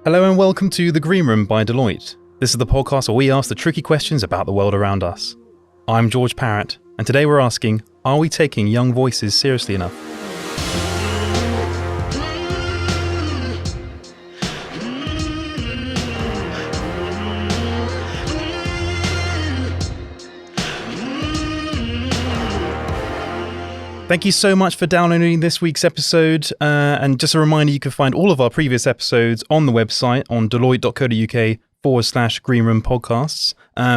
Hello and welcome to The Green Room by Deloitte. This is the podcast where we ask the tricky questions about the world around us. I'm George Parrett, and today we're asking, are we taking young voices seriously enough? Thank you so much for downloading this week's episode. And just a reminder, you can find all of our previous episodes on the website on deloitte.co.uk/greenroom podcasts.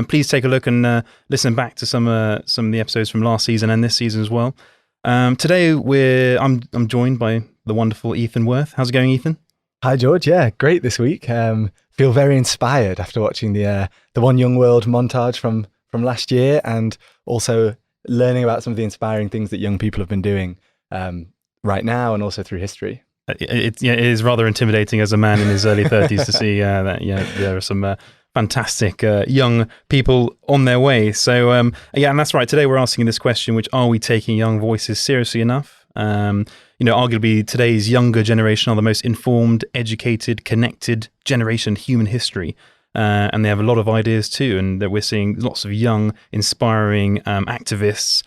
Please take a look and listen back to some of the episodes from last season and this season as well. Today I'm joined by the wonderful Ethan Worth. How's it going, Ethan? Hi, George. Yeah, great this week. Feel very inspired after watching the One Young World montage from last year, and also learning about some of the inspiring things that young people have been doing right now and also through history. It is rather intimidating as a man in his early 30s to see that there are some fantastic young people on their way. So and that's right. Today we're asking this question, which are we taking young voices seriously enough? Arguably today's younger generation are the most informed, educated, connected generation in human history. And they have a lot of ideas too, and that we're seeing lots of young, inspiring activists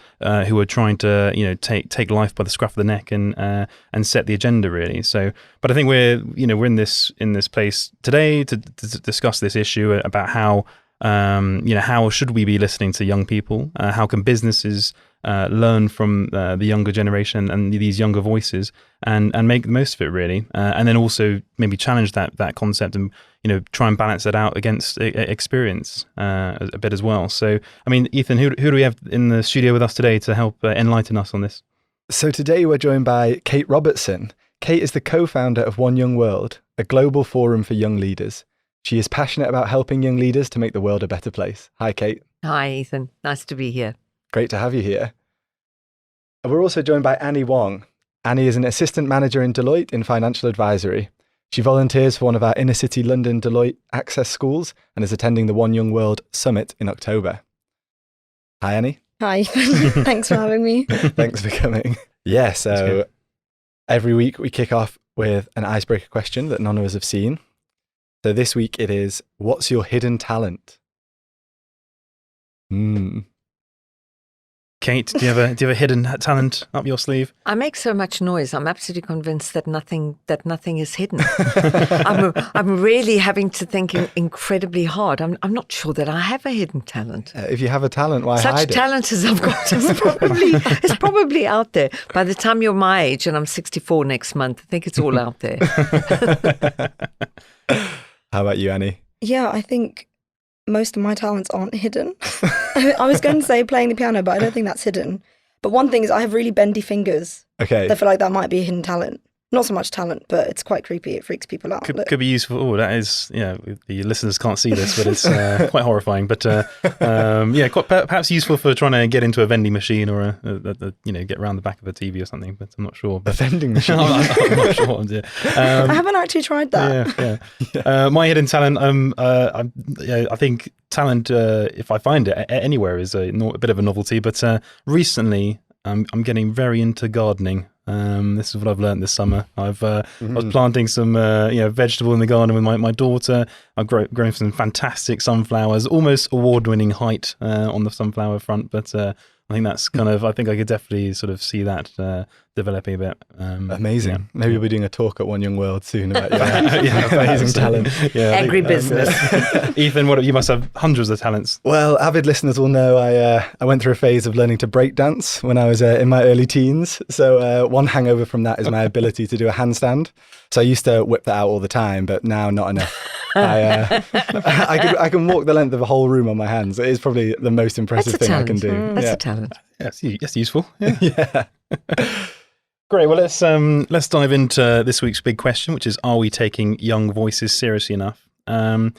who are trying to, take life by the scruff of the neck and set the agenda really. So, but I think we're in this place today to discuss this issue about how should we be listening to young people? How can businesses learn from the younger generation and these younger voices and make the most of it really, and then also maybe challenge that concept and try and balance it out against experience a bit as well. So I mean, Ethan, who do we have in the studio with us today to help enlighten us on this? So today we're joined by Kate Robertson. Kate is the co-founder of One Young World, a global forum for young leaders. She is passionate about helping young leaders to make the world a better place. Hi, Kate. Hi, Ethan. Nice to be here. Great to have you here. And we're also joined by Annie Wong. Annie is an assistant manager in Deloitte in financial advisory. She volunteers for one of our inner city London Deloitte Access schools and is attending the One Young World Summit in October. Hi, Annie. Hi. Thanks for having me. Thanks for coming. Yeah, so every week we kick off with an icebreaker question that none of us have seen. So this week it is, what's your hidden talent? Kate, do you have a hidden talent up your sleeve? I make so much noise. I'm absolutely convinced that nothing is hidden. I'm really having to think incredibly hard. I'm not sure that I have a hidden talent. If you have a talent, why hide it? Such talent as I've got is probably out there. By the time you're my age, and I'm 64 next month, I think it's all out there. How about you, Annie? Yeah, I think most of my talents aren't hidden. I was going to say playing the piano, but I don't think that's hidden. But one thing is I have really bendy fingers. Okay. I feel like that might be a hidden talent. Not so much talent, but it's quite creepy. It freaks people out. Could be useful. Oh, that is, the listeners can't see this, but it's quite horrifying. But perhaps useful for trying to get into a vending machine or get around the back of a TV or something. But I'm not sure. A vending machine? I'm not sure. Yeah. I haven't actually tried that. Yeah. My hidden talent, I think talent, if I find it anywhere, is a bit of a novelty. But recently, I'm getting very into gardening. This is what I've learned this summer. I was planting some vegetable in the garden with my daughter. I've grown some fantastic sunflowers, almost award-winning height on the sunflower front. But I think that's I think I could definitely sort of see that developing a bit. Amazing. Yeah. Maybe we'll be doing a talk at One Young World soon about your amazing talent. Yeah, Agribusiness. Ethan, you must have hundreds of talents. Well, avid listeners will know I went through a phase of learning to break dance when I was in my early teens. So one hangover from that is my ability to do a handstand. So I used to whip that out all the time, but now not enough. I can walk the length of a whole room on my hands. It is probably the most impressive thing I can do. That's a talent. Yeah, that's useful. Yeah. Yeah. Great. Well, let's dive into this week's big question, which is: are we taking young voices seriously enough? And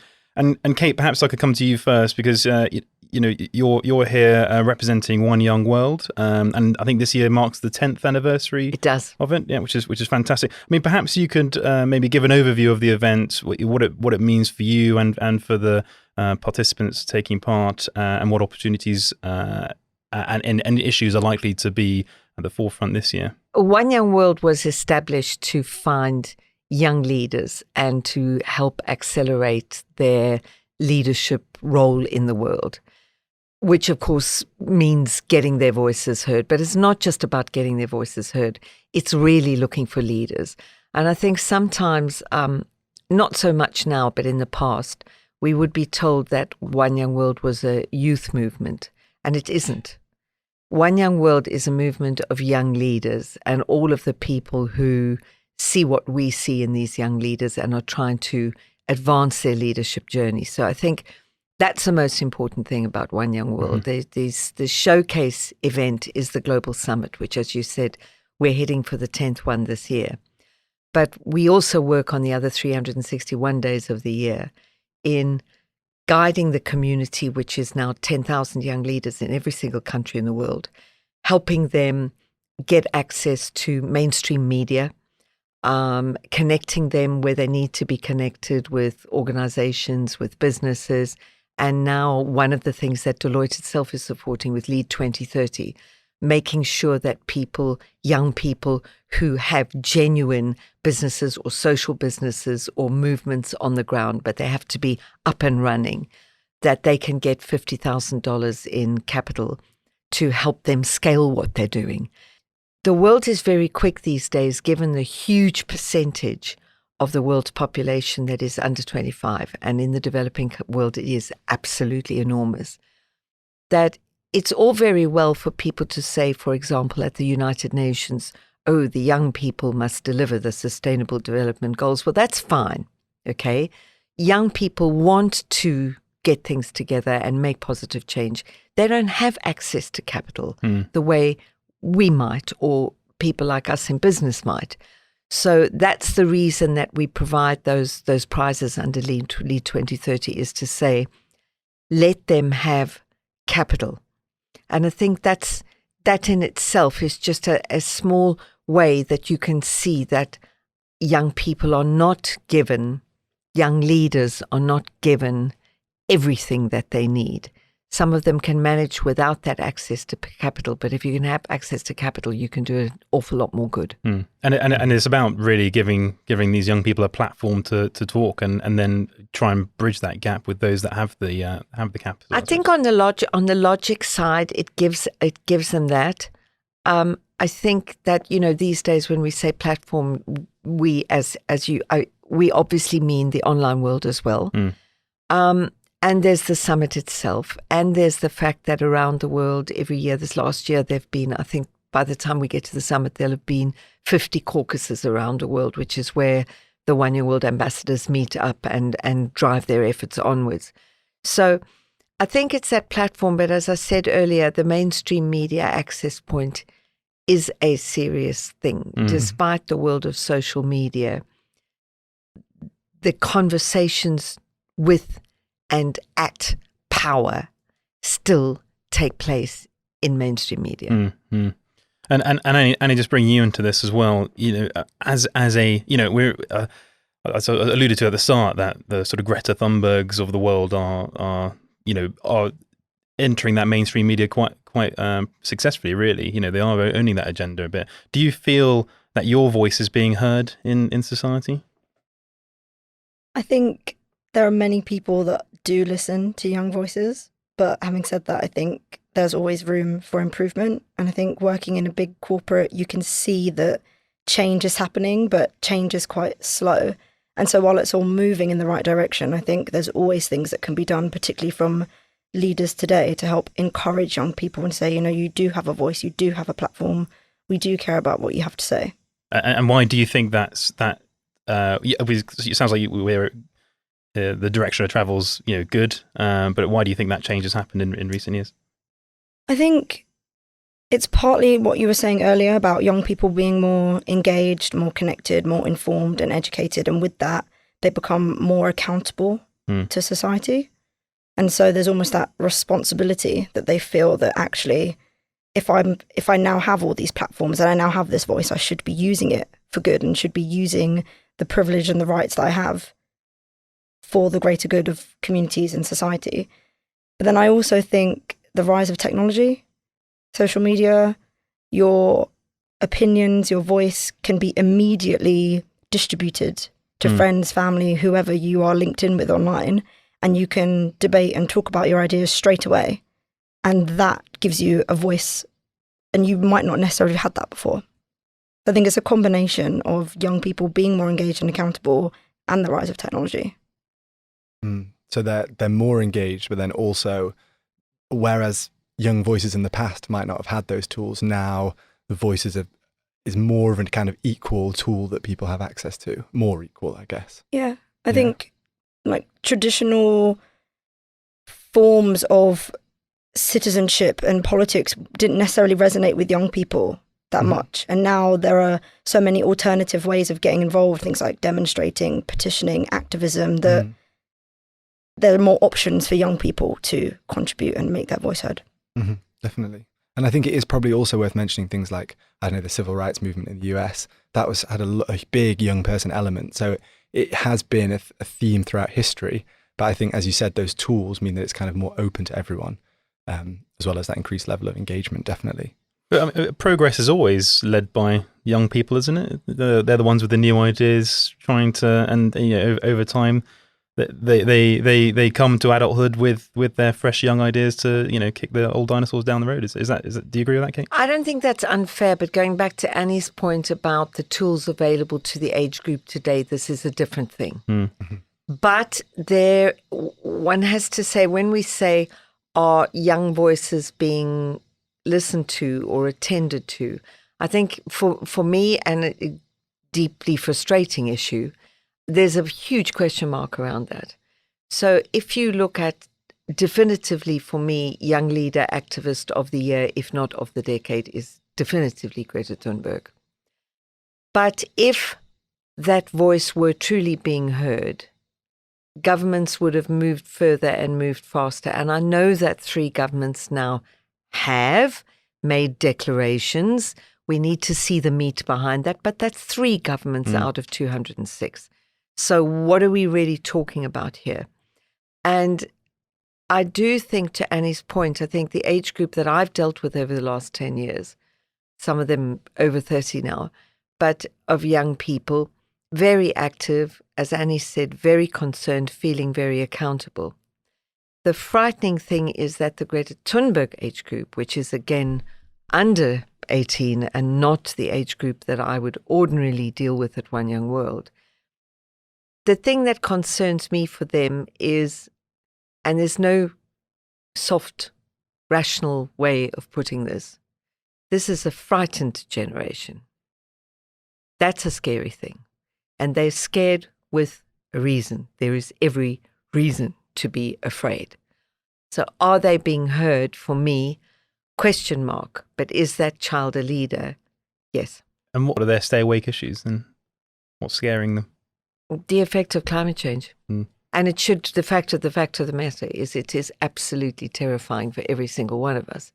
Kate, perhaps I could come to you first because you're here representing One Young World, and I think this year marks the 10th anniversary. It does. Of it, yeah, which is fantastic. I mean, perhaps you could maybe give an overview of the event, what it means for you and for the participants taking part, and what opportunities and issues are likely to be at the forefront this year. One Young World was established to find young leaders and to help accelerate their leadership role in the world, which of course means getting their voices heard. But it's not just about getting their voices heard. It's really looking for leaders. And I think sometimes, not so much now, but in the past, we would be told that One Young World was a youth movement, and it isn't. One Young World is a movement of young leaders and all of the people who see what we see in these young leaders and are trying to advance their leadership journey. So I think that's the most important thing about One Young World. The showcase event is the Global Summit, which, as you said, we're heading for the 10th one this year. But we also work on the other 361 days of the year in guiding the community, which is now 10,000 young leaders in every single country in the world, helping them get access to mainstream media, connecting them where they need to be connected with organizations, with businesses. And now one of the things that Deloitte itself is supporting with Lead 2030, making sure that people, young people who have genuine businesses or social businesses or movements on the ground, but they have to be up and running, that they can get $50,000 in capital to help them scale what they're doing. The world is very quick these days, given the huge percentage of the world's population that is under 25, and in the developing world it is absolutely enormous, that it's all very well for people to say, for example, at the United Nations, oh, the young people must deliver the Sustainable Development Goals. Well, that's fine, okay? Young people want to get things together and make positive change. They don't have access to capital the way we might, or people like us in business might. So that's the reason that we provide those prizes under Lead 2030, is to say, let them have capital. And I think that in itself is just a small way that you can see that young people are not given, young leaders are not given everything that they need. Some of them can manage without that access to capital, but if you can have access to capital, you can do an awful lot more good. And it's about really giving these young people a platform to talk and then try and bridge that gap with those that have the capital. I think on the logic side, it gives them that. I think that, these days when we say platform, we we obviously mean the online world as well. And there's the summit itself. And there's the fact that around the world every year, this last year, there've been, I think by the time we get to the summit, there'll have been 50 caucuses around the world, which is where the One Young World ambassadors meet up and drive their efforts onwards. So I think it's that platform. But as I said earlier, the mainstream media access point is a serious thing. Despite the world of social media, the conversations with and at power still take place in mainstream media. And Annie, just bringing you into this as well, as a, we're, as I alluded to at the start, that the sort of Greta Thunbergs of the world are entering that mainstream media quite successfully, really. They are owning that agenda a bit. Do you feel that your voice is being heard in society? I think there are many people that do listen to young voices, but having said that, I think there's always room for improvement. And I think working in a big corporate, you can see that change is happening, but change is quite slow. And so while it's all moving in the right direction, I think there's always things that can be done, particularly from leaders today, to help encourage young people and say, you do have a voice, you do have a platform, we do care about what you have to say. And why do you think that's that? It sounds like we're the direction of travel's good, but why do you think that change has happened in recent years? I think it's partly what you were saying earlier about young people being more engaged, more connected, more informed and educated, and with that they become more accountable to society. And so there's almost that responsibility that they feel that actually if I now have all these platforms and I now have this voice, I should be using it for good and should be using the privilege and the rights that I have for the greater good of communities and society. But then I also think the rise of technology, social media, your opinions, your voice can be immediately distributed to friends, family, whoever you are linked in with online, and you can debate and talk about your ideas straight away. And that gives you a voice, and you might not necessarily have had that before. I think it's a combination of young people being more engaged and accountable and the rise of technology. So they're more engaged, but then also, whereas young voices in the past might not have had those tools, now the voices is more of a kind of equal tool that people have access to. More equal, I guess. Yeah. I think like traditional forms of citizenship and politics didn't necessarily resonate with young people that much. And now there are so many alternative ways of getting involved, things like demonstrating, petitioning, activism, that there are more options for young people to contribute and make their voice heard. Definitely. And I think it is probably also worth mentioning things like, I don't know, the civil rights movement in the US. That had a big young person element. So it has been a theme throughout history. But I think, as you said, those tools mean that it's kind of more open to everyone, as well as that increased level of engagement, definitely. But I mean, progress is always led by young people, isn't it? They're the ones with the new ideas, trying to, and over time, they come to adulthood with their fresh young ideas to kick the old dinosaurs down the road. Is that do you agree with that, Kate? I don't think that's unfair, but going back to Annie's point about the tools available to the age group today, this is a different thing. But one has to say, when we say, are young voices being listened to or attended to, I think for me, and a deeply frustrating issue, there's a huge question mark around that. So if you look at definitively, for me, Young Leader Activist of the Year, if not of the decade, is definitively Greta Thunberg. But if that voice were truly being heard, governments would have moved further and moved faster. And I know that 3 governments now have made declarations. We need to see the meat behind that, but that's 3 governments out of 206. So what are we really talking about here? And I do think, to Annie's point, I think the age group that I've dealt with over the last 10 years, some of them over 30 now, but of young people, very active, as Annie said, very concerned, feeling very accountable. The frightening thing is that the Greta Thunberg age group, which is again under 18 and not the age group that I would ordinarily deal with at One Young World, the thing that concerns me for them is, and there's no soft, rational way of putting this is a frightened generation. That's a scary thing. And they're scared with a reason. There is every reason to be afraid. So are they being heard? For me, question mark. But is that child a leader? Yes. And what are their stay awake issues and what's scaring them? The effect of climate change. And the fact of the matter is, it is absolutely terrifying for every single one of us.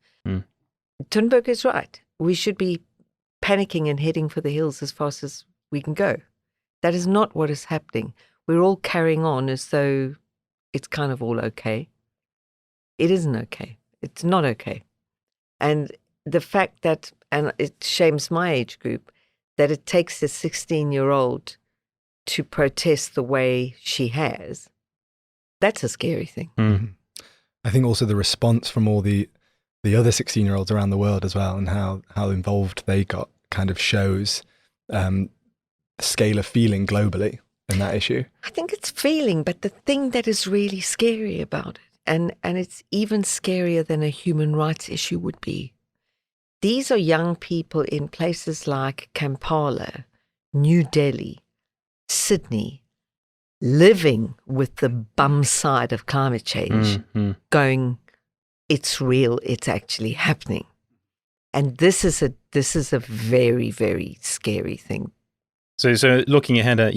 Thunberg is right. We should be panicking and heading for the hills as fast as we can go. That is not what is happening. We're all carrying on as though it's kind of all okay. It isn't okay. It's not okay. And the fact that, and it shames my age group, that it takes a 16-year-old to protest the way she has, that's a scary thing. I think also the response from all the other 16-year-olds around the world as well, and how involved they got, kind of shows the scale of feeling globally in that issue. I think it's feeling, but the thing that is really scary about it, and it's even scarier than a human rights issue would be, these are young people in places like Kampala, New Delhi, Sydney, living with the bum side of climate change, going, it's real, it's actually happening. And this is a very, very scary thing. So looking ahead at,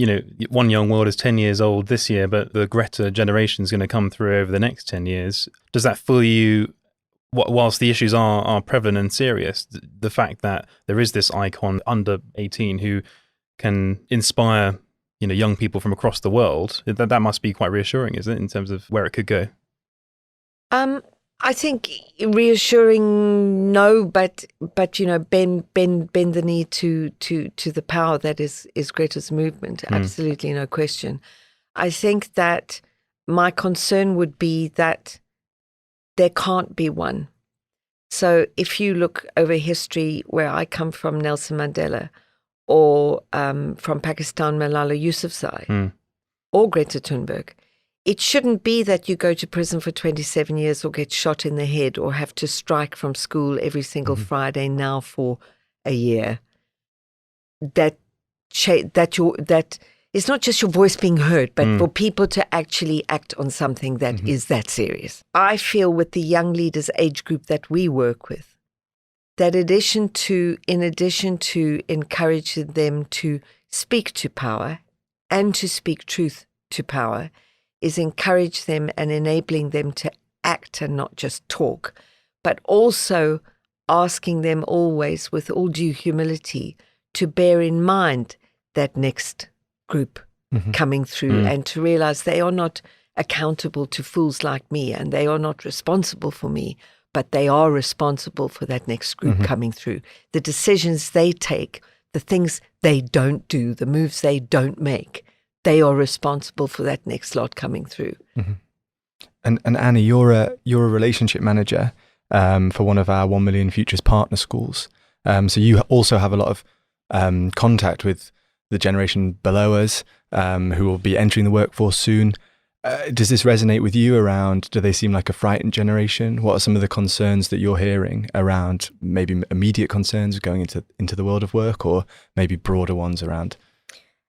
One Young World is 10 years old this year, but the Greta generation is going to come through over the next 10 years. Does that fool you, whilst the issues are prevalent and serious, the fact that there is this icon under 18 who can inspire, young people from across the world, that must be quite reassuring, isn't it, in terms of where it could go? I think reassuring, no, but bend the knee to the power that is Greta's movement. Absolutely, no question. I think that my concern would be that there can't be one. So if you look over history, where I come from, Nelson Mandela, or from Pakistan, Malala Yousafzai, or Greta Thunberg, it shouldn't be that you go to prison for 27 years or get shot in the head or have to strike from school every single Friday now for a year. That it's not just your voice being heard, but for people to actually act on something that is that serious. I feel with the young leaders age group that we work with, that in addition to encouraging them to speak to power and to speak truth to power, is encourage them and enabling them to act and not just talk, but also asking them always, with all due humility, to bear in mind that next group coming through and to realize they are not accountable to fools like me and they are not responsible for me, but they are responsible for that next group coming through. The decisions they take, the things they don't do, the moves they don't make, they are responsible for that next lot coming through. And Annie, you're a relationship manager for one of our 1 Million Futures partner schools. So you also have a lot of contact with the generation below us who will be entering the workforce soon. Does this resonate with you around, do they seem like a frightened generation? What are some of the concerns that you're hearing around, maybe immediate concerns going into the world of work, or maybe broader ones around?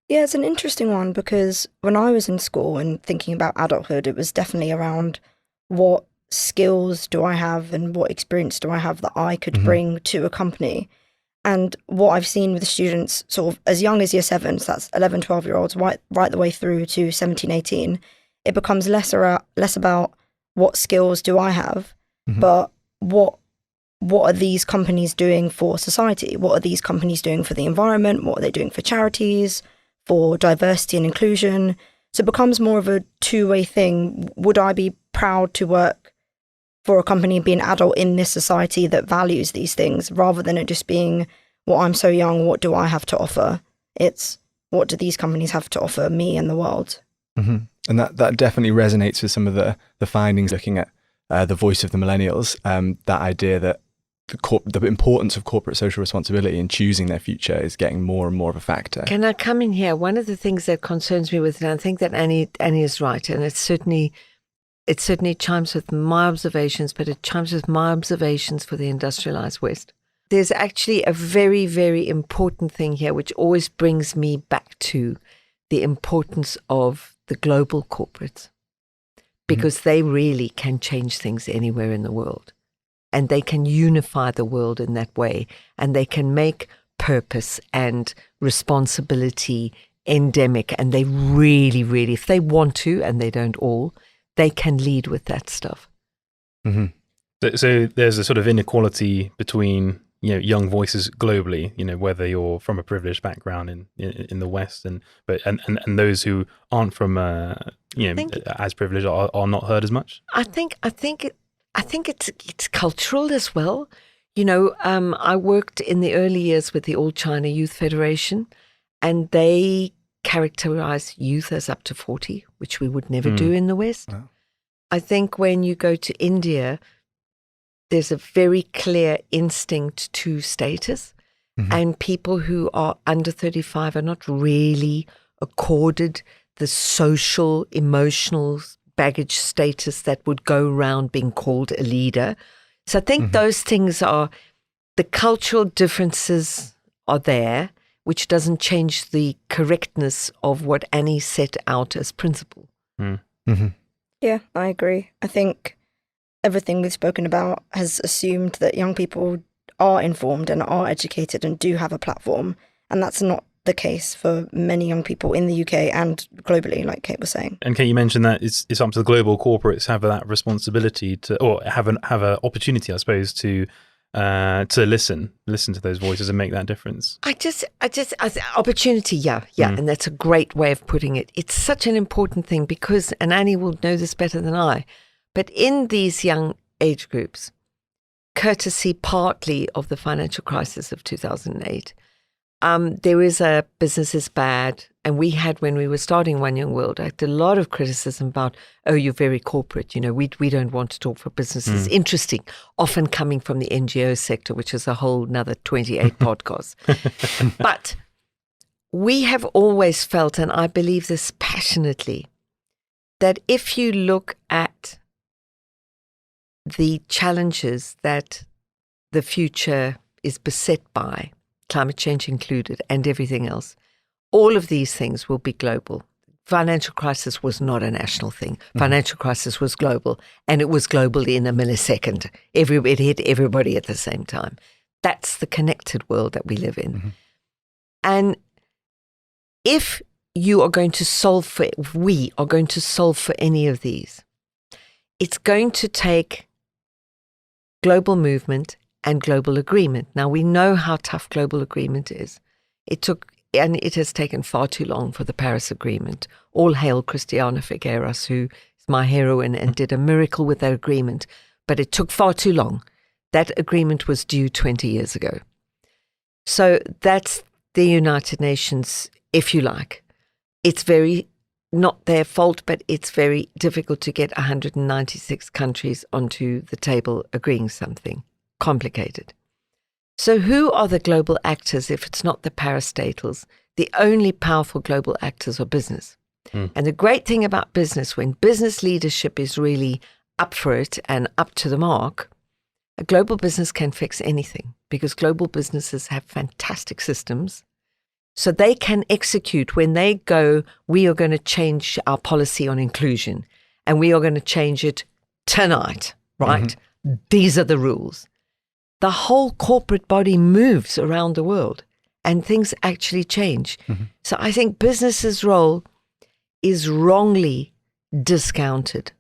Yeah, it's an interesting one, because when I was in school and thinking about adulthood, it was definitely around what skills do I have and what experience do I have that I could bring to a company. And what I've seen with the students sort of as young as year 7, so that's 11, 12-year-olds, right the way through to 17, 18, it becomes less about what skills do I have, but what are these companies doing for society? What are these companies doing for the environment? What are they doing for charities, for diversity and inclusion? So it becomes more of a two-way thing. Would I be proud to work for a company, be an adult in this society that values these things, rather than it just being, well, I'm so young, what do I have to offer? It's, what do these companies have to offer me and the world? And that definitely resonates with some of the findings looking at the voice of the millennials, that idea that the importance of corporate social responsibility in choosing their future is getting more and more of a factor. Can I come in here? One of the things that concerns me with it, and I think that Annie is right, and it certainly chimes with my observations, but it chimes with my observations for the industrialized West. There's actually a very, very important thing here, which always brings me back to the importance of the global corporates, because they really can change things anywhere in the world. And they can unify the world in that way. And they can make purpose and responsibility endemic. And they really, really, if they want to, and they don't all, they can lead with that stuff. So there's a sort of inequality between, young voices globally, whether you're from a privileged background in the West and those who aren't from, as privileged are not heard as much. I think it's cultural as well. I worked in the early years with the All China Youth Federation, and they characterize youth as up to 40, which we would never do in the West. Wow. I think when you go to India, there's a very clear instinct to status, and people who are under 35 are not really accorded the social, emotional baggage status that would go around being called a leader. So I think those things are, the cultural differences are there, which doesn't change the correctness of what Annie set out as principle. Yeah, I agree. I think everything we've spoken about has assumed that young people are informed and are educated and do have a platform. And that's not the case for many young people in the UK and globally, like Kate was saying. And Kate, you mentioned that it's up to the global corporates to have that responsibility to, or have an opportunity, I suppose, to listen to those voices and make that difference. I opportunity, yeah, and that's a great way of putting it. It's such an important thing because, and Annie will know this better than I, but in these young age groups, courtesy partly of the financial crisis of 2008. There is a business is bad. And we had, when we were starting One Young World, I had a lot of criticism about, oh, you're very corporate. We don't want to talk for businesses. Interesting. Often coming from the NGO sector, which is a whole another 28 podcasts. But we have always felt, and I believe this passionately, that if you look at the challenges that the future is beset by, climate change included, and everything else, all of these things will be global. Financial crisis was not a national thing. Financial crisis was global, and it was global in a millisecond. It hit everybody at the same time. That's the connected world that we live in. And if we are going to solve for any of these, it's going to take global movement and global agreement. Now, we know how tough global agreement is. It has taken far too long for the Paris Agreement. All hail Christiana Figueras, who is my heroine and did a miracle with that agreement. But it took far too long. That agreement was due 20 years ago. So that's the United Nations, if you like. It's very, not their fault, but it's very difficult to get 196 countries onto the table agreeing something. Complicated. So who are the global actors if it's not the parastatals? The only powerful global actors are business. And the great thing about business, when business leadership is really up for it and up to the mark, a global business can fix anything because global businesses have fantastic systems. So they can execute when they go, we are going to change our policy on inclusion and we are going to change it tonight, right? These are the rules. The whole corporate body moves around the world and things actually change. So I think business's role is wrongly discounted.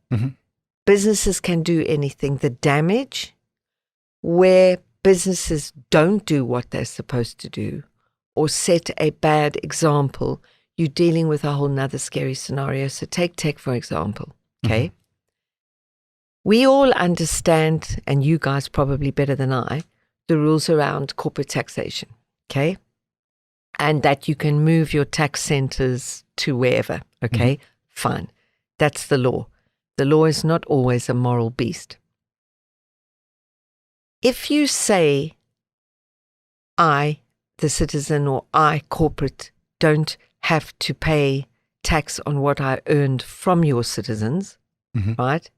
Businesses can do anything. The damage where businesses don't do what they're supposed to do or set a bad example, you're dealing with a whole nother scary scenario. So take tech, for example, okay? We all understand, and you guys probably better than I, the rules around corporate taxation, okay? And that you can move your tax centers to wherever, okay? Fine. That's the law. The law is not always a moral beast. If you say, I, the citizen, or I, corporate, don't have to pay tax on what I earned from your citizens, right?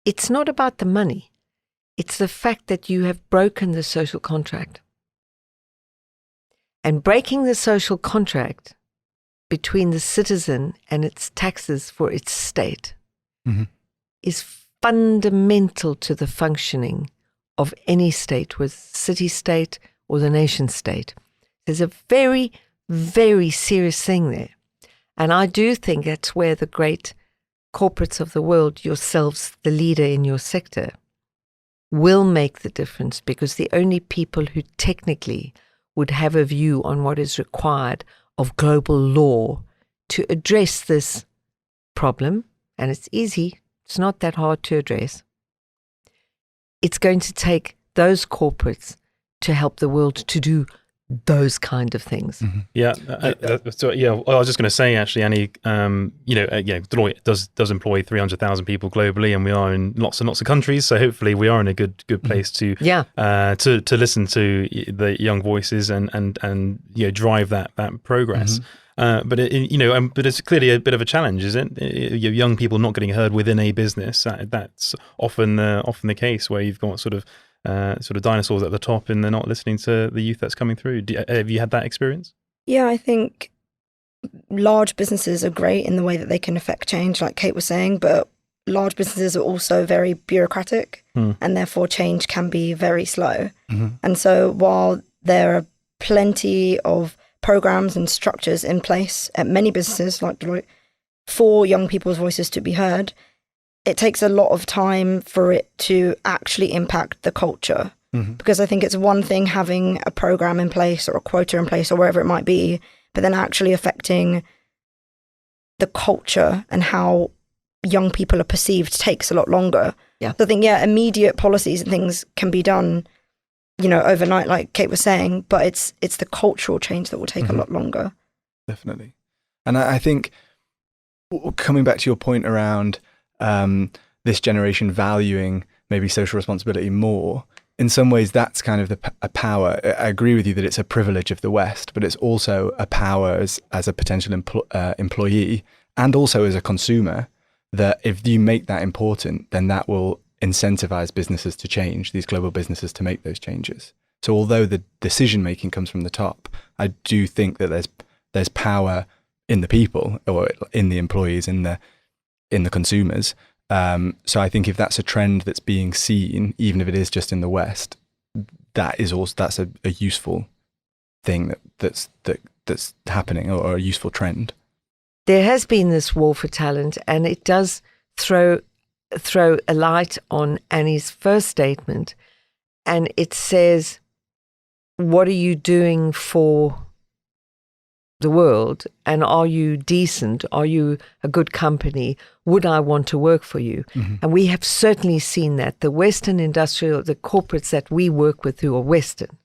It's not about the money. It's the fact that you have broken the social contract. And breaking the social contract between the citizen and its taxes for its state is fundamental to the functioning of any state, whether city-state or the nation-state. There's a very, very serious thing there. And I do think that's where the great corporates of the world, yourselves, the leader in your sector, will make the difference, because the only people who technically would have a view on what is required of global law to address this problem, and it's easy, it's not that hard to address, it's going to take those corporates to help the world to do those kind of things. I was just going to say, actually, Annie, Deloitte does employ 300,000 people globally, and we are in lots and lots of countries. So hopefully, we are in a good place to listen to the young voices and drive that progress. But it's clearly a bit of a challenge, isn't it? Young people not getting heard within a business. That's often the case, where you've got sort of dinosaurs at the top and they're not listening to the youth that's coming through. Have you had that experience? Yeah, I think large businesses are great in the way that they can affect change, like Kate was saying, but large businesses are also very bureaucratic and therefore change can be very slow. And so while there are plenty of programs and structures in place at many businesses like Deloitte for young people's voices to be heard, it takes a lot of time for it to actually impact the culture. Because I think it's one thing having a program in place or a quota in place or wherever it might be, but then actually affecting the culture and how young people are perceived takes a lot longer. Yeah. So I think, immediate policies and things can be done, overnight, like Kate was saying, but it's the cultural change that will take a lot longer. Definitely. And I think, coming back to your point around this generation valuing maybe social responsibility more, in some ways that's kind of a power. I agree with you that it's a privilege of the West, but it's also a power as a potential employee and also as a consumer, that if you make that important, then that will incentivize businesses to change, these global businesses to make those changes. So although the decision making comes from the top, I do think that there's power in the people, or in the employees, in the consumers. So I think if that's a trend that's being seen, even if it is just in the West, that's a useful thing that's happening, or a useful trend. There has been this war for talent, and it does throw a light on Annie's first statement, and it says, what are you doing for the world, and are you decent? Are you a good company? Would I want to work for you? Mm-hmm. And we have certainly seen that. The Western the corporates that we work with who are Western,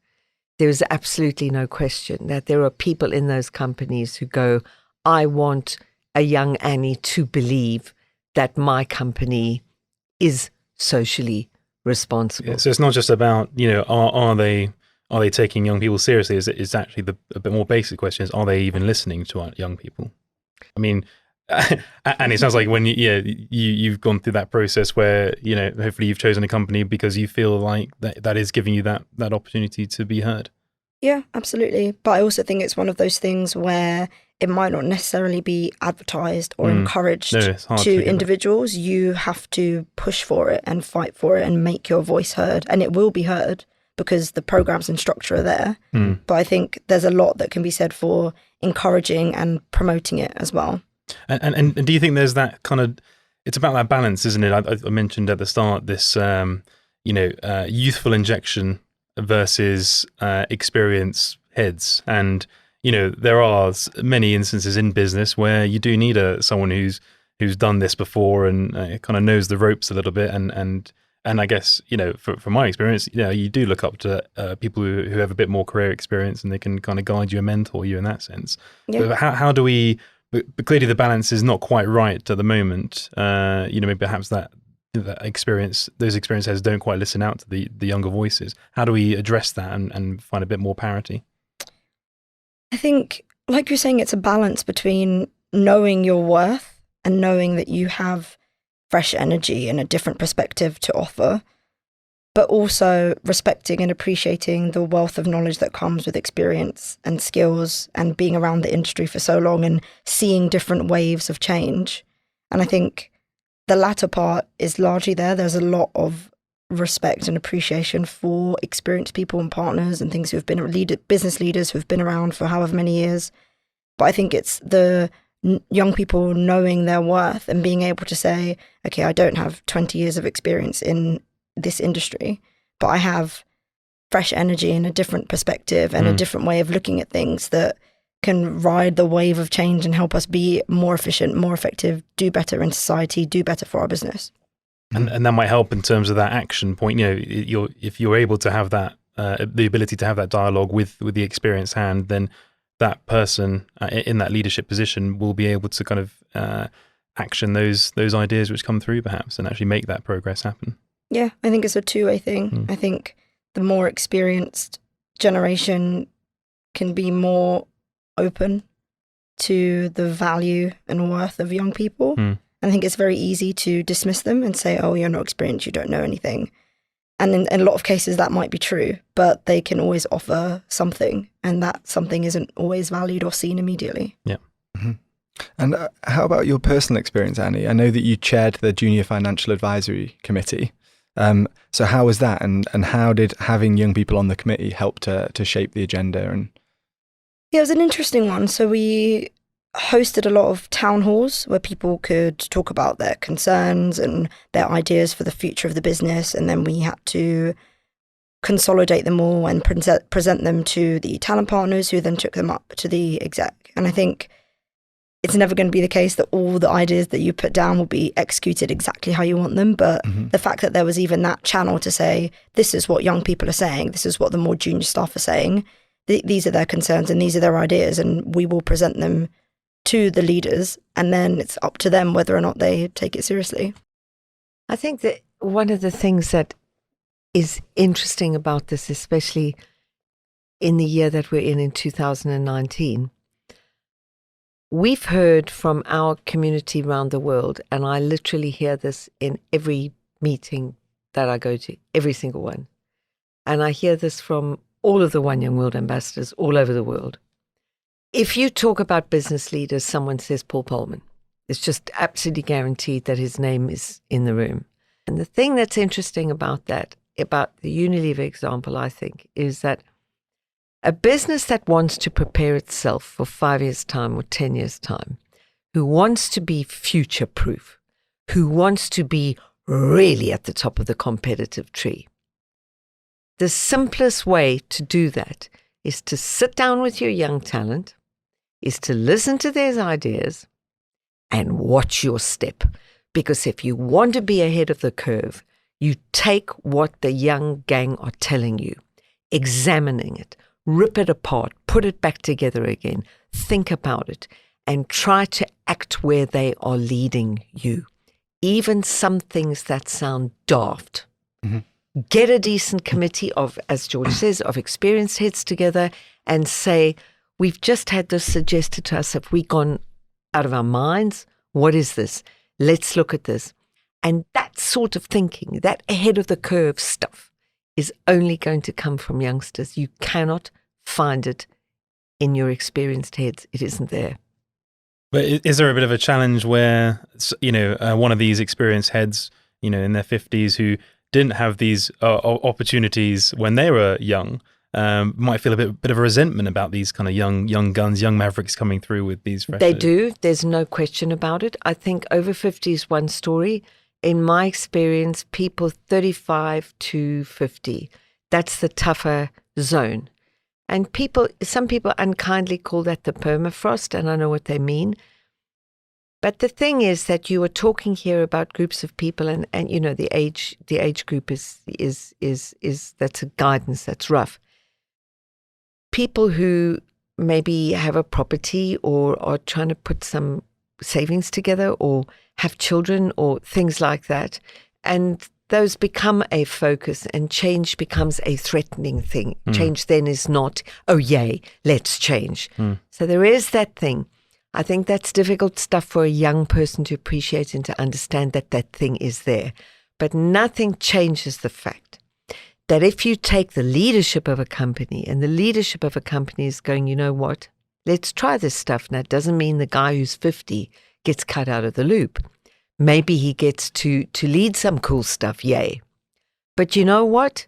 there is absolutely no question that there are people in those companies who go, I want a young Annie to believe that my company is socially responsible. Yeah, so it's not just about, are they taking young people seriously? Is actually a bit more basic question is, are they even listening to our young people? I mean, and it sounds like when you've gone through that process where, hopefully you've chosen a company because you feel like that is giving you that opportunity to be heard. Yeah, absolutely. But I also think it's one of those things where it might not necessarily be advertised or encouraged to individuals. You have to push for it and fight for it and make your voice heard, and it will be heard because the programs and structure are there. But I think there's a lot that can be said for encouraging and promoting it as well. And do you think there's that kind of, it's about that balance, isn't it? I mentioned at the start this, youthful injection versus experience heads. And, there are many instances in business where you do need someone who's done this before and kind of knows the ropes a little bit. And I guess, from my experience, you do look up to people who have a bit more career experience, and they can kind of guide you and mentor you in that sense. Yeah. But how do we, but clearly the balance is not quite right at the moment. Maybe perhaps that experience, those experience heads don't quite listen out to the younger voices. How do we address that and find a bit more parity? I think, like you're saying, it's a balance between knowing your worth and knowing that you have fresh energy and a different perspective to offer, but also respecting and appreciating the wealth of knowledge that comes with experience and skills and being around the industry for so long and seeing different waves of change. And I think the latter part is largely there. There's a lot of respect and appreciation for experienced people and partners and things who have been business leaders who've been around for however many years. But I think it's the young people knowing their worth and being able to say, okay, I don't have 20 years of experience in this industry, but I have fresh energy and a different perspective and a different way of looking at things that can ride the wave of change and help us be more efficient, more effective, do better in society, do better for our business. And that might help in terms of that action point. If you're able to have that, the ability to have that dialogue with the experienced hand, then that person in that leadership position will be able to kind of action those ideas which come through, perhaps, and actually make that progress happen. Yeah, I think it's a two-way thing. I think the more experienced generation can be more open to the value and worth of young people. I think it's very easy to dismiss them and say, oh, you're not experienced, you don't know anything. And in a lot of cases that might be true, but they can always offer something, and that something isn't always valued or seen immediately. Yeah. Mm-hmm. And how about your personal experience, Annie? I know that you chaired the Junior Financial Advisory Committee. So how was that, and how did having young people on the committee help to shape the agenda? And yeah, it was an interesting one. So we hosted a lot of town halls where people could talk about their concerns and their ideas for the future of the business, and then we had to consolidate them all and present them to the talent partners, who then took them up to the exec. And I think it's never going to be the case that all the ideas that you put down will be executed exactly how you want them. But the fact that there was even that channel to say, this is what young people are saying, this is what the more junior staff are saying, these are their concerns and these are their ideas, and we will present them to the leaders, and then it's up to them whether or not they take it seriously. I think that one of the things that is interesting about this, especially in the year that we're in 2019, we've heard from our community around the world, and I literally hear this in every meeting that I go to, every single one. And I hear this from all of the One Young World ambassadors all over the world. If you talk about business leaders, someone says Paul Polman. It's just absolutely guaranteed that his name is in the room. And the thing that's interesting about that, about the Unilever example, I think, is that a business that wants to prepare itself for 5 years' time or 10 years' time, who wants to be future-proof, who wants to be really at the top of the competitive tree, the simplest way to do that is to sit down with your young talent, is to listen to their ideas and watch your step. Because if you want to be ahead of the curve, you take what the young gang are telling you, examining it, rip it apart, put it back together again, think about it, and try to act where they are leading you. Even some things that sound daft. Get a decent committee of, as George says, of experienced heads together and say, we've just had this suggested to us. Have we gone out of our minds? What is this? Let's look at this. And that sort of thinking, that ahead of the curve stuff, is only going to come from youngsters. You cannot find it in your experienced heads. It isn't there. But is there a bit of a challenge where, one of these experienced heads, in their 50s who didn't have these opportunities when they were young, might feel a bit of a resentment about these kind of young guns, young mavericks coming through with these fresh. They do. There's no question about it. I think over 50 is one story. In my experience, people 35 to 50, that's the tougher zone. And some people unkindly call that the permafrost, and I know what they mean. But the thing is that you are talking here about groups of people, and the age group is that's a guidance that's rough. People who maybe have a property or are trying to put some savings together or have children or things like that, and those become a focus, and change becomes a threatening thing. Change then is not, oh yay, let's change. So there is that thing. I think that's difficult stuff for a young person to appreciate and to understand that that thing is there. But nothing changes the fact that if you take the leadership of a company, and the leadership of a company is going, you know what, let's try this stuff. Now, it doesn't mean the guy who's 50 gets cut out of the loop. Maybe he gets to lead some cool stuff, yay. But you know what?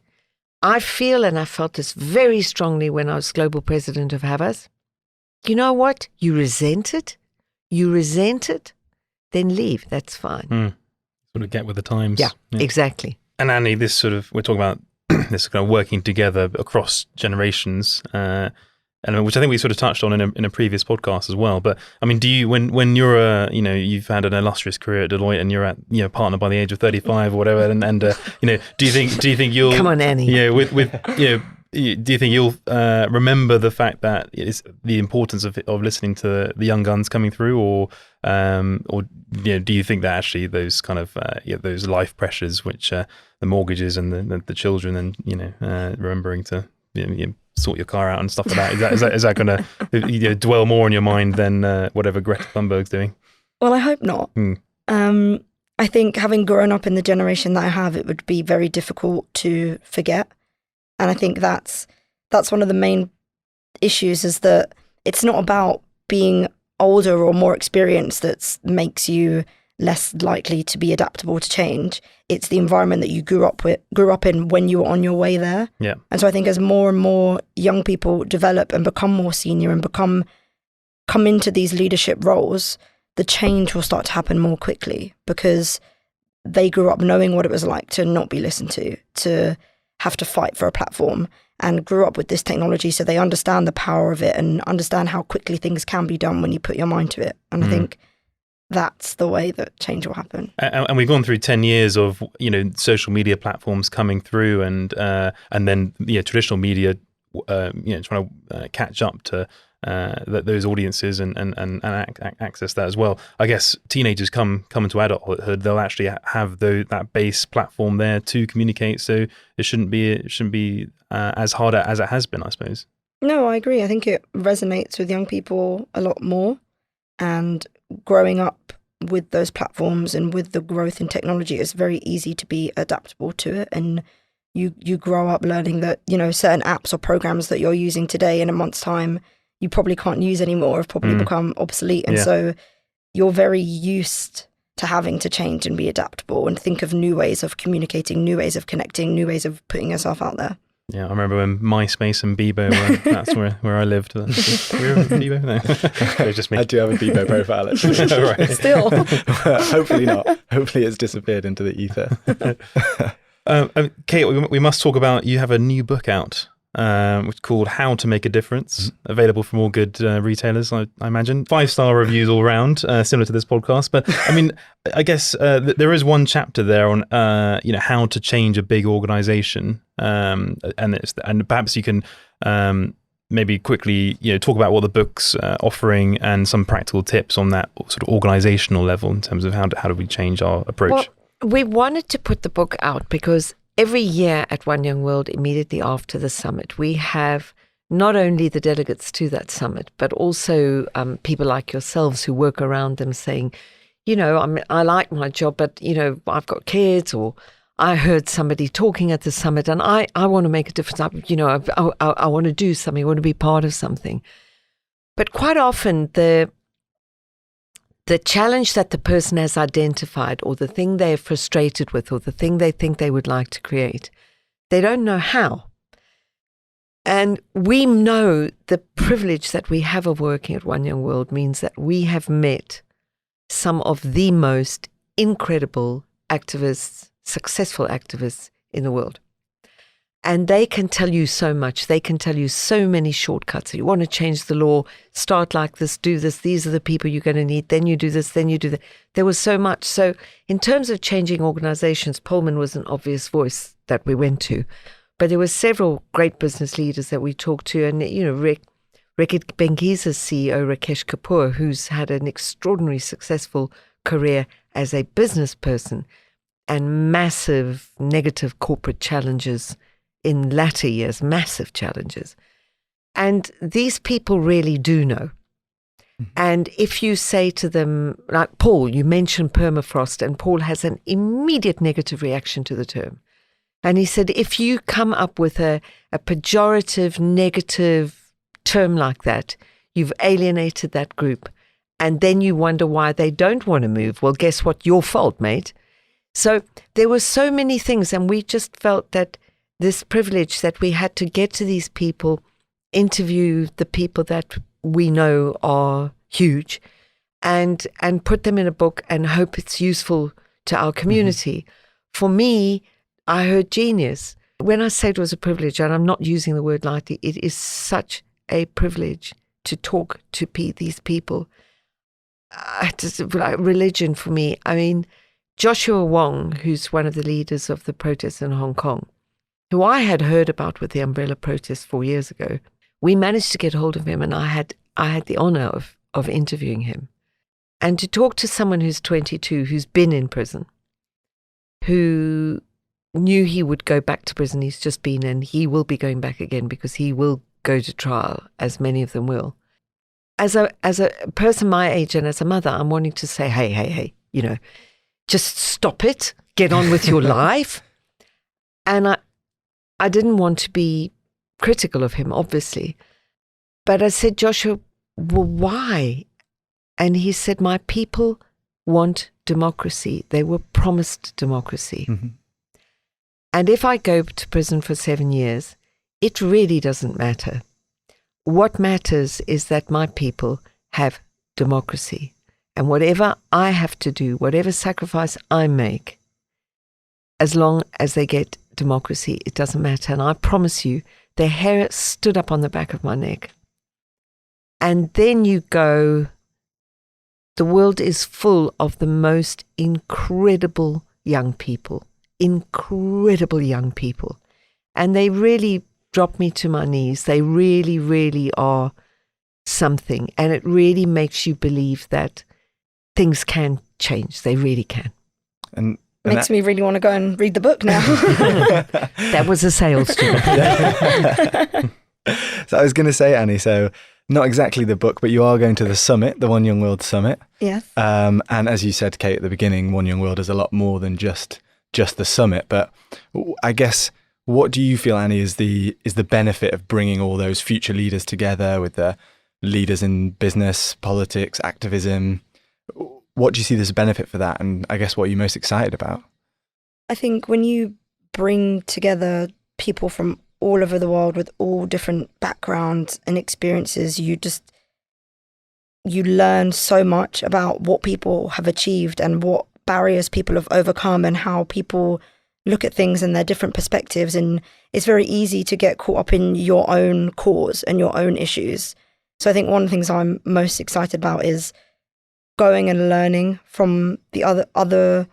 I feel, and I felt this very strongly when I was global president of Havas, you know what? You resent it, then leave. That's fine. Sort of get with the times. Yeah, exactly. And Annie, we're talking about this kind of working together across generations, and which I think we sort of touched on in a previous podcast as well. But I mean, do you, when you're you've had an illustrious career at Deloitte and you're at partner by the age of 35 or whatever, and do you think you'll come on, Annie? Do you think you'll remember the fact that it's the importance of listening to the young guns coming through, or do you think that actually those kind of those life pressures, which the mortgages and the children, and remembering to sort your car out and stuff like that, is that going to dwell more in your mind than whatever Greta Thunberg's doing? Well, I hope not. I think having grown up in the generation that I have, it would be very difficult to forget. And I think that's one of the main issues, is that it's not about being older or more experienced that makes you less likely to be adaptable to change. It's the environment that you grew up in when you were on your way there. Yeah. And so I think as more and more young people develop and become more senior and come into these leadership roles, the change will start to happen more quickly, because they grew up knowing what it was like to not be listened to have to fight for a platform. and grew up with this technology, so they understand the power of it and understand how quickly things can be done when you put your mind to it. And I think that's the way that change will happen. And we've gone through 10 years of, social media platforms coming through and then, traditional media, trying to catch up to those audiences and access that as well. I guess teenagers come into adulthood, they'll actually have that base platform there to communicate. So it shouldn't be as hard as it has been, I suppose. No, I agree. I think it resonates with young people a lot more, and growing up with those platforms and with the growth in technology, it's very easy to be adaptable to it. And you grow up learning that, certain apps or programs that you're using today in a month's time, you probably can't use anymore, have probably become obsolete. And so you're very used to having to change and be adaptable and think of new ways of communicating, new ways of connecting, new ways of putting yourself out there. Yeah, I remember when MySpace and Bebo that's where I lived. We're Bebo? No. It was just me. I do have a Bebo profile, actually. Right. Still. Hopefully not. Hopefully it's disappeared into the ether. Kate, we must talk about, you have a new book out, which is called How to Make a Difference, available from all good retailers, I imagine. 5-star reviews all around, similar to this podcast. But I mean, I guess there is one chapter there on how to change a big organization, and perhaps you can maybe quickly talk about what the book's offering and some practical tips on that sort of organizational level in terms of how do we change our approach. Well, we wanted to put the book out because every year at One Young World, immediately after the summit, we have not only the delegates to that summit, but also people like yourselves who work around them saying, I like my job, but, I've got kids, or I heard somebody talking at the summit and I want to make a difference. I want to do something. I want to be part of something. But quite often the challenge that the person has identified, or the thing they're frustrated with, or the thing they think they would like to create, they don't know how. And we know the privilege that we have of working at One Young World means that we have met some of the most incredible activists, successful activists in the world. And they can tell you so much. They can tell you so many shortcuts. You want to change the law, start like this, do this. These are the people you're going to need. Then you do this, then you do that. There was so much. So in terms of changing organizations, Pullman was an obvious voice that we went to. But there were several great business leaders that we talked to. And, Reckitt Benckiser's CEO, Rakesh Kapoor, who's had an extraordinary successful career as a business person and massive negative corporate challenges in latter years, massive challenges. And these people really do know. And if you say to them, like Paul, you mentioned permafrost, and Paul has an immediate negative reaction to the term. And he said, if you come up with a pejorative, negative term like that, you've alienated that group. And then you wonder why they don't want to move. Well, guess what? Your fault, mate. So there were so many things, and we just felt that this privilege that we had to get to these people, interview the people that we know are huge, and put them in a book and hope it's useful to our community. For me, I heard genius. When I say it was a privilege, and I'm not using the word lightly, it is such a privilege to talk to these people. It's like religion for me. I mean, Joshua Wong, who's one of the leaders of the protests in Hong Kong, who I had heard about with the umbrella protest 4 years ago, we managed to get hold of him, and I had the honor of interviewing him. And to talk to someone who's 22, who's been in prison, who knew he would go back to prison, he's just been, and he will be going back again because he will go to trial, as many of them will. As a person my age and as a mother, I'm wanting to say, hey, just stop it, get on with your life. And I didn't want to be critical of him, obviously. But I said, Joshua, well, why? And he said, my people want democracy. They were promised democracy. And if I go to prison for 7 years, it really doesn't matter. What matters is that my people have democracy. And whatever I have to do, whatever sacrifice I make, as long as they get democracy, it doesn't matter. And I promise you their hair stood up on the back of my neck. And then you go, the world is full of the most incredible young people. And they really drop me to my knees. They really, really are something. And it really makes you believe that things can change. They really can. And Makes me really want to go and read the book now. That was a sales job. So I was going to say, Annie, so not exactly the book, but you are going to the summit, the One Young World Summit. Yes. And as you said, Kate, at the beginning, One Young World is a lot more than just the summit. But I guess, what do you feel, Annie, is the benefit of bringing all those future leaders together with the leaders in business, politics, activism? What do you see as a benefit for that? And I guess what are you most excited about? I think when you bring together people from all over the world with all different backgrounds and experiences, you learn so much about what people have achieved and what barriers people have overcome and how people look at things and their different perspectives. And it's very easy to get caught up in your own cause and your own issues. So I think one of the things I'm most excited about is going and learning from the other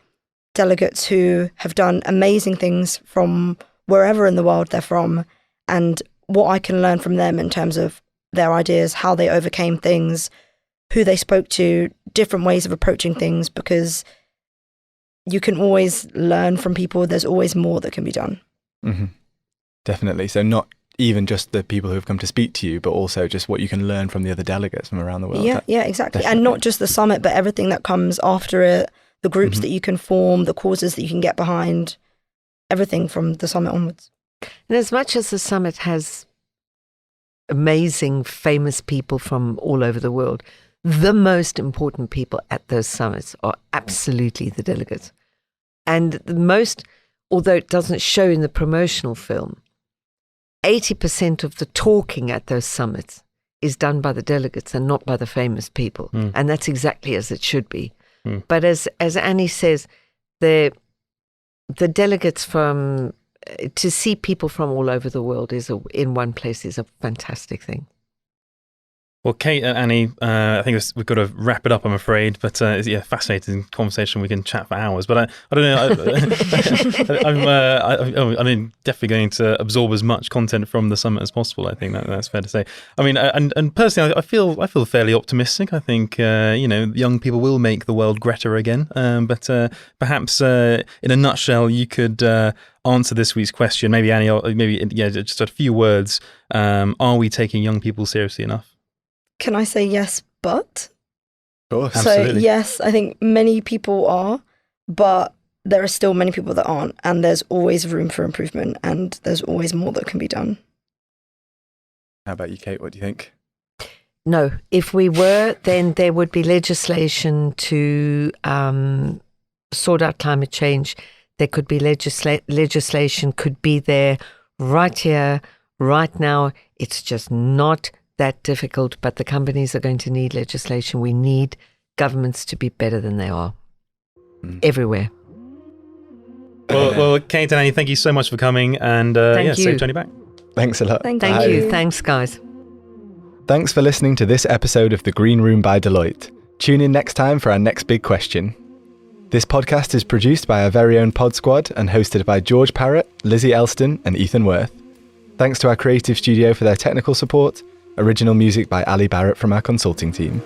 delegates who have done amazing things from wherever in the world they're from, and what I can learn from them in terms of their ideas, how they overcame things, who they spoke to, different ways of approaching things, because you can always learn from people. There's always more that can be done. Mm-hmm. Definitely. So not even just the people who have come to speak to you, but also just what you can learn from the other delegates from around the world. Yeah, exactly. Definitely. And not just the summit, but everything that comes after it, the groups that you can form, the causes that you can get behind, everything from the summit onwards. And as much as the summit has amazing, famous people from all over the world, the most important people at those summits are absolutely the delegates. And the most, although it doesn't show in the promotional film, 80% of the talking at those summits is done by the delegates and not by the famous people. And that's exactly as it should be. But as Annie says, the delegates to see people from all over the world in one place is a fantastic thing. Well, Kate and Annie, I think we've got to wrap it up, I'm afraid. But it's a fascinating conversation. We can chat for hours. But I don't know. I'm definitely going to absorb as much content from the summit as possible. I think that's fair to say. I mean, and personally, I feel fairly optimistic. I think young people will make the world greater again. But perhaps in a nutshell, you could answer this week's question. Maybe Annie, or maybe just a few words. Are we taking young people seriously enough? Can I say yes, but? Of course. So Absolutely. yes, I think many people are, but there are still many people that aren't, and there's always room for improvement, and there's always more that can be done. How about you, Kate? What do you think? No, if we were, then there would be legislation to sort out climate change. There could be legislation could be there right here, right now. It's just not that difficult, but the companies are going to need legislation. We need governments to be better than they are everywhere. Well, Kate and Annie, thank you so much for coming, and safe journey back. Thanks a lot. Thank you. Thanks, guys. Thanks for listening to this episode of The Green Room by Deloitte. Tune in next time for our next big question. This podcast is produced by our very own pod squad and hosted by George Parrett, Lizzie Elston, and Ethan Worth. Thanks to our creative studio for their technical support. Original music by Ali Barrett from our consulting team.